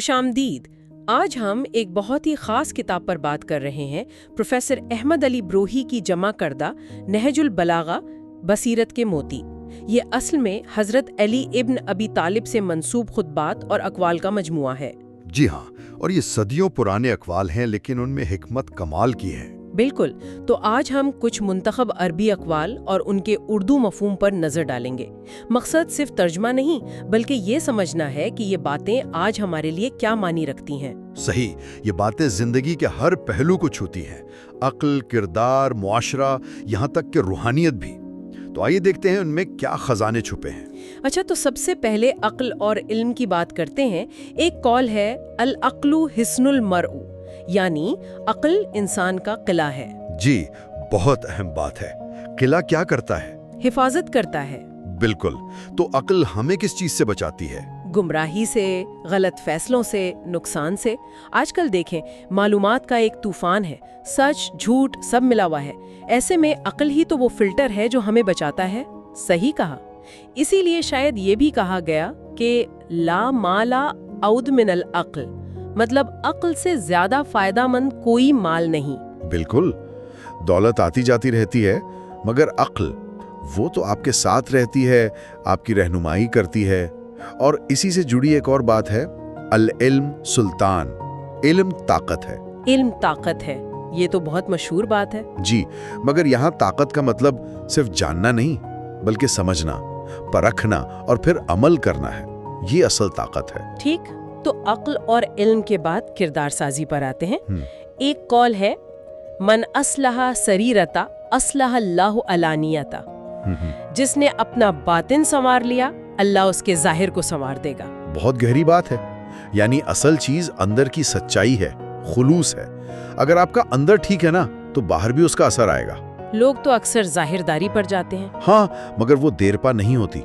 खुश आमदीद। आज हम एक बहुत ही खास किताब पर बात कर रहे हैं, प्रोफेसर अहमद अली ब्रोही की जमा करदा नहजुल बलागा बसीरत के मोती। ये असल में हजरत अली इब्न अबी तालिब से मंसूब खुतबात और अक़वाल का मजमुआ है। जी हाँ, और ये सदियों पुराने अक़वाल हैं, लेकिन उनमें हिकमत कमाल की है। बिल्कुल। तो आज हम कुछ मुंतखब अरबी अक़वाल और उनके उर्दू मफ़हूम पर नज़र डालेंगे। मकसद सिर्फ तर्जमा नहीं, बल्कि ये समझना है कि ये बातें आज हमारे लिए क्या मानी रखती हैं। सही, ये बातें जिंदगी के हर पहलू को छूती हैं, अक्ल, किरदार, मुआशरा, यहाँ तक कि रूहानियत भी। तो आइए देखते हैं उनमें क्या खजाने छुपे हैं। अच्छा, तो सबसे पहले अक्ल और इल्म की बात करते हैं। एक कौल है अल अक्लु हिस्नुल मरउ, यानी अक्ल इंसान का किला है। जी, बहुत अहम बात है। किला क्या करता है? हिफाजत करता है। बिल्कुल। तो अक्ल हमें किस चीज से बचाती है? गुमराही से, गलत फैसलों से, नुकसान से। आजकल देखें, मालूमात का एक तूफान है, सच झूठ सब मिला हुआ है। ऐसे में अक्ल ही तो वो फिल्टर है जो हमें बचाता है। सही कहा। इसीलिए शायद ये भी कहा गया कि ला माला औद मिनल अक्ल, मतलब अक्ल से ज्यादा फायदामंद कोई माल नहीं। बिल्कुल। दौलत आती जाती रहती है, मगर अक्ल वो तो आपके साथ रहती है, आपकी रहनुमाई करती है। और इसी से जुड़ी एक और बात है, अल इल्म सुल्तान, इल्म ताकत है। इल्म ताकत है, ये तो बहुत मशहूर बात है। जी, मगर यहाँ ताकत का मतलब सिर्फ जानना नहीं, बल्कि समझना, परखना और फिर अमल करना है। ये असल ताकत है। ठीक, तो अक्ल और इल्म के बाद किरदार साजी पर आते हैं। एक कौल है मन असलहा सरीरता असलहा अल्लाहु अलानियता, जिसने अपना बातिन संवार लिया, अल्लाह उसके जाहिर को संवार देगा। बहुत गहरी बात है। यानी असल चीज अंदर की सच्चाई है, खुलूस है। अगर आपका अंदर ठीक है ना, तो बाहर भी उसका असर आएगा। लोग तो अक्सर जाहिरदारी पर जाते हैं। हाँ, मगर वो देरपा नहीं होती।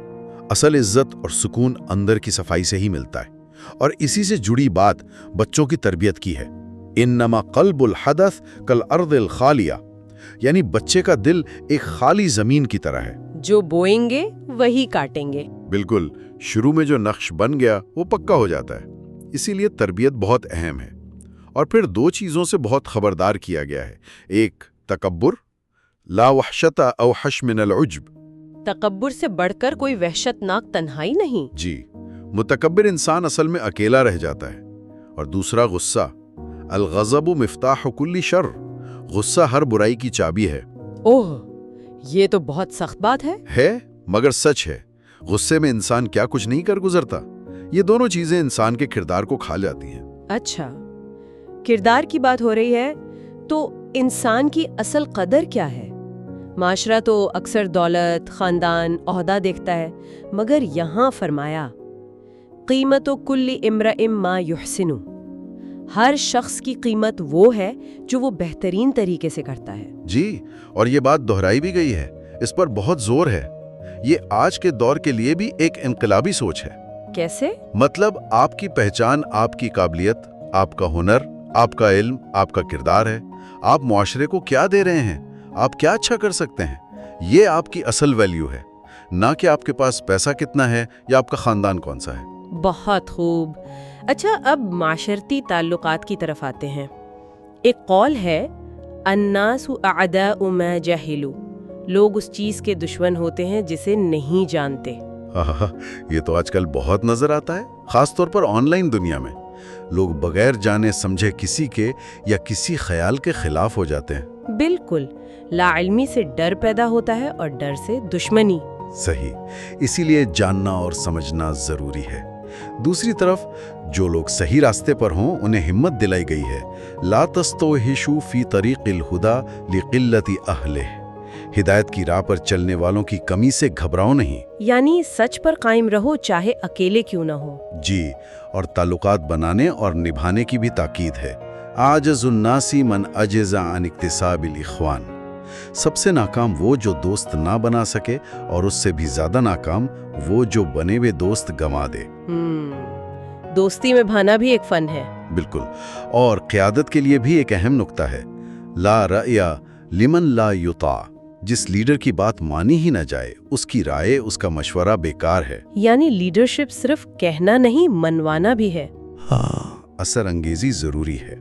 असल इज्जत और सुकून अंदर की सफाई से ही मिलता है। और इसी से जुड़ी बात बच्चों की तरबियत की है। इन्नमा क़ल्बुल हदस कल अर्दिल खालिया, यानी बच्चे का दिल एक खाली जमीन की तरह है, जो बोएंगे वही काटेंगे। बिल्कुल। शुरू में जो नक्श बन गया वो पक्का हो जाता है। इसीलिए तरबियत बहुत अहम है। और फिर दो चीजों से बहुत खबरदार किया गया है। एक तकब्बुर, ला वहशता अवहश मिनल उज्ब, तकब्बुर से बढ़कर कोई वहशतनाक तन्हाई नहीं। जी, मुतकब्बिर इंसान असल में अकेला रह जाता है। और दूसरा गुस्सा, अल गज़बु मिफ्ताह कुल्ली शर, गुस्सा हर बुराई की चाबी है। ओह, ये तो बहुत सख्त बात है, मगर सच है। गुस्से में इंसान क्या कुछ नहीं कर गुजरता। ये दोनों चीजें इंसान के किरदार को खा जाती हैं। अच्छा, किरदार की बात हो रही है, तो इंसान की असल कदर क्या है? माशरा तो अक्सर दौलत, खानदान, ओहदा देखता है, मगर यहाँ फरमाया कीमतो कुल्ली इम्रइम मा युहसिनु, हर शख्स की कीमत वो है जो वो बेहतरीन तरीके से करता है। जी, और ये बात दोहराई भी गई है, इस पर बहुत जोर है। ये आज के दौर के लिए भी एक इनकलाबी सोच है। कैसे? मतलब आपकी पहचान आपकी काबिलियत, आपका हुनर, आपका इल्म, आपका किरदार है। आप मुआशरे को क्या दे रहे हैं, आप क्या अच्छा कर सकते हैं, ये आपकी असल वैल्यू है, ना कि आपके पास पैसा कितना है या आपका खानदान कौन सा है। बहुत खूब। अच्छा, अब माशरती ताल्लुकात की तरफ आते हैं। एक कौल है अन्नासु अअदाउ मा जाहिलु, लोग उस चीज के दुश्मन होते हैं जिसे नहीं जानते। ये तो आजकल बहुत नजर आता है, खासतौर पर ऑनलाइन दुनिया में। लोग बगैर जाने समझे किसी के या किसी ख्याल के खिलाफ हो जाते हैं। बिल्कुल, लाइल्मी से डर पैदा होता है और डर से दुश्मनी। सही, इसीलिए जानना और समझना जरूरी है। दूसरी तरफ जो लोग सही रास्ते पर हों, उन्हें हिम्मत दिलाई गई है, ला तस्तौहिशु फी तरीक़िल हुदा लिक़िल्लति अहलिह, हिदायत की राह पर चलने वालों की कमी से घबराओ नहीं। यानी सच पर कायम रहो, चाहे अकेले क्यों ना हो। जी, और ताल्लुकात बनाने और निभाने की भी ताकीद है। आजजुन्नासी मन अजज़ा अन इक्तिसाबिल इख्वान, सबसे नाकाम वो जो दोस्त ना बना सके, और उससे भी ज्यादा नाकाम वो जो बने हुए दोस्त गंवा दे। दोस्ती में भाना भी एक फन है। बिल्कुल। और क़यादत के लिए भी एक अहम नुक्ता है, ला रअया लिमन ला युता, जिस लीडर की बात मानी ही न जाए, उसकी राय, उसका मशवरा बेकार है। यानी लीडरशिप सिर्फ कहना नहीं, मनवाना भी है। हाँ। اثر انگیزی ضروری ہے۔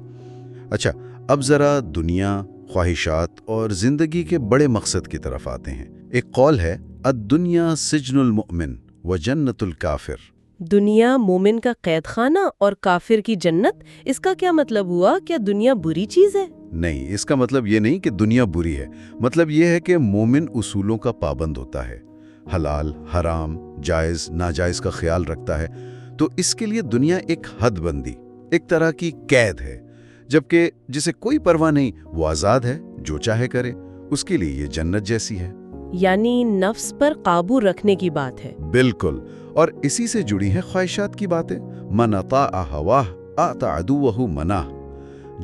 اچھا، اب ذرا دنیا، خواہشات اور زندگی کے بڑے مقصد کی طرف آتے ہیں۔ ایک قول ہے، الدنیا سجن المؤمن و جنت الکافر۔ دنیا مومن کا قید خانہ اور کافر کی جنت، اس کا کیا مطلب ہوا؟ کیا دنیا بری چیز ہے؟ نہیں، اس کا مطلب یہ نہیں کہ دنیا بری ہے، مطلب یہ ہے کہ مومن اصولوں کا پابند ہوتا ہے، حلال، حرام، جائز، ناجائز کا خیال رکھتا ہے، تو اس کے لیے دنیا ایک حد بندی، ایک طرح کی قید ہے، جبکہ جسے کوئی پرواہ نہیں، وہ آزاد ہے، جو چاہے کرے، اس کے لیے یہ جنت جیسی ہے۔ یعنی نفس پر قابو رکھنے کی بات ہے۔ بالکل، اور اسی سے جڑی ہیں خواہشات کی باتیں۔ من اطاع ہواہ اطاع عدوہ مناہ،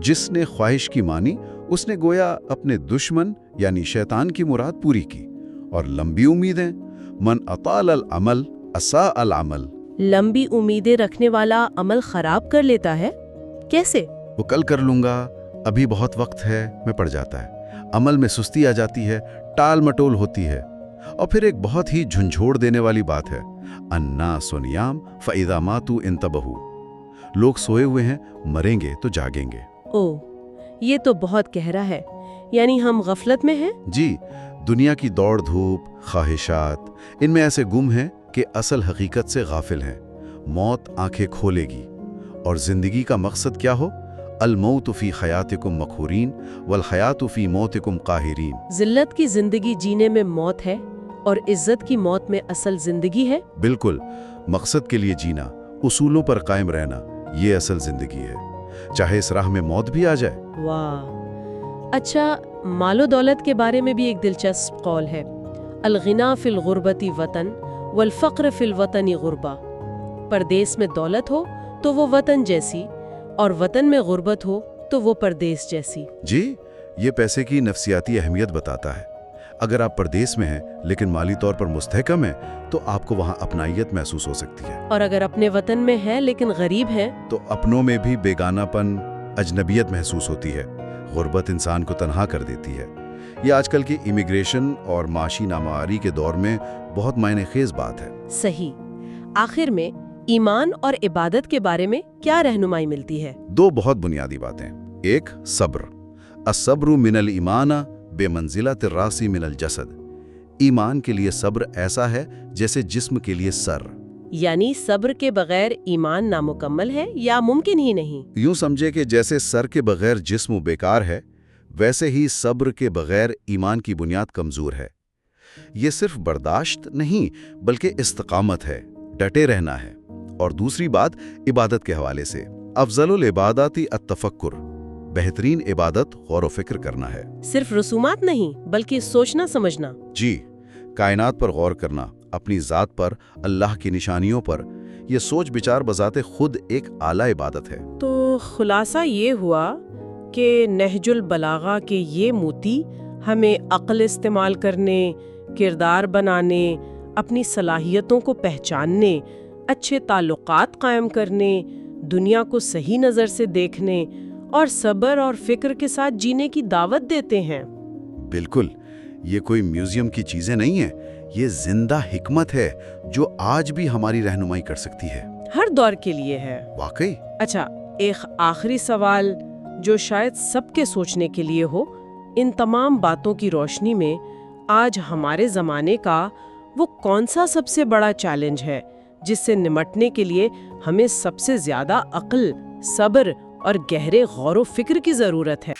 جس نے خواہش کی مانی، اس نے گویا اپنے دشمن یعنی شیطان کی مراد پوری کی۔ اور لمبی امیدیں، من اطال العمل اساء العمل، لمبی امیدیں رکھنے والا عمل خراب کر لیتا ہے؟ کیسے؟ وہ کل کر لوں گا، ابھی بہت وقت ہے میں پڑ جاتا ہے، عمل میں سستی آ جاتی ہے، ٹال مٹول ہوتی ہے۔ اور پھر ایک بہت ہی جھنجھوڑ دینے والی بات ہے، الناس نیام فاذا ماتوا انتبہوا، لوگ سوئے ہوئے ہیں، مریں گے تو جاگیں گے۔ یہ تو بہت گہرا ہے، یعنی ہم غفلت میں ہیں؟ جی، دنیا کی دوڑ دھوپ، خواہشات، ان میں ایسے گم ہیں کہ اصل حقیقت سے غافل ہیں۔ موت آنکھیں کھولے گی، اور زندگی کا مقصد کیا ہو؟ الموت فی حیاتکم مقہورین والحیات فی موتکم قاہرین۔ ذلت کی زندگی جینے میں موت ہے، اور عزت کی موت میں اصل زندگی ہے۔ بالکل، مقصد کے لیے جینا، اصولوں پر قائم رہنا، یہ اصل زندگی ہے، چاہے اس راہ میں موت بھی آ جائے۔ واہ! اچھا، مال و دولت کے بارے میں بھی ایک دلچسپ قول ہے، الغنا فی الغربت وطن والفقر فی الوطن غربہ۔ پردیس میں دولت ہو تو وہ وطن جیسی، اور وطن میں غربت ہو تو وہ پردیس جیسی۔ جی، یہ پیسے کی نفسیاتی اہمیت بتاتا ہے۔ اگر آپ پردیس میں ہیں لیکن مالی طور پر مستحکم ہیں تو آپ کو وہاں اپنائیت محسوس ہو سکتی ہے، اور اگر اپنے وطن میں ہیں لیکن غریب ہیں تو اپنوں میں بھی بیگانہ پن، اجنبیت محسوس ہوتی ہے۔ غربت انسان کو تنہا کر دیتی ہے۔ یہ آج کل کی امیگریشن اور معاشی نامعاری کے دور میں بہت معنی خیز بات ہے۔ صحیح۔ آخر میں ایمان اور عبادت کے بارے میں کیا رہنمائی ملتی ہے؟ دو بہت بنیادی باتیں۔ ایک، صبر، الصبر من الایمان بے منزلۃ الراس من الجسد۔ ایمان کے لیے صبر ایسا ہے جیسے جسم کے لیے سر۔ یعنی صبر کے بغیر ایمان نامکمل ہے یا ممکن ہی نہیں؟ یوں سمجھے کہ جیسے سر کے بغیر جسم بیکار ہے، ویسے ہی صبر کے بغیر ایمان کی بنیاد کمزور ہے۔ یہ صرف برداشت نہیں بلکہ استقامت ہے، ڈٹے رہنا ہے۔ اور دوسری بات عبادت کے حوالے سے، افضل العبادات التفکر، بہترین عبادت غور و فکر کرنا ہے۔ صرف رسومات نہیں بلکہ سوچنا سمجھنا۔ جی، کائنات پر غور کرنا، اپنی ذات پر، اللہ کی نشانیوں پر، یہ سوچ بچار بذات خود ایک اعلیٰ عبادت ہے۔ تو خلاصہ یہ ہوا کہ نہج البلاغہ کے یہ موتی ہمیں عقل استعمال کرنے، کردار بنانے، اپنی صلاحیتوں کو پہچاننے، اچھے تعلقات قائم کرنے، دنیا کو صحیح نظر سے دیکھنے اور صبر اور فکر کے ساتھ جینے کی دعوت دیتے ہیں۔ بالکل، یہ کوئی میوزیم کی چیزیں نہیں ہیں، یہ زندہ حکمت ہے جو آج بھی ہماری رہنمائی کر سکتی ہے، ہر دور کے لیے ہے۔ واقعی۔ اچھا، ایک آخری سوال جو شاید سب کے سوچنے کے لیے ہو، ان تمام باتوں کی روشنی میں آج ہمارے زمانے کا وہ کون سا سب سے بڑا چیلنج ہے جس سے نمٹنے کے لیے ہمیں سب سے زیادہ عقل، صبر اور گہرے غور و فکر کی ضرورت ہے؟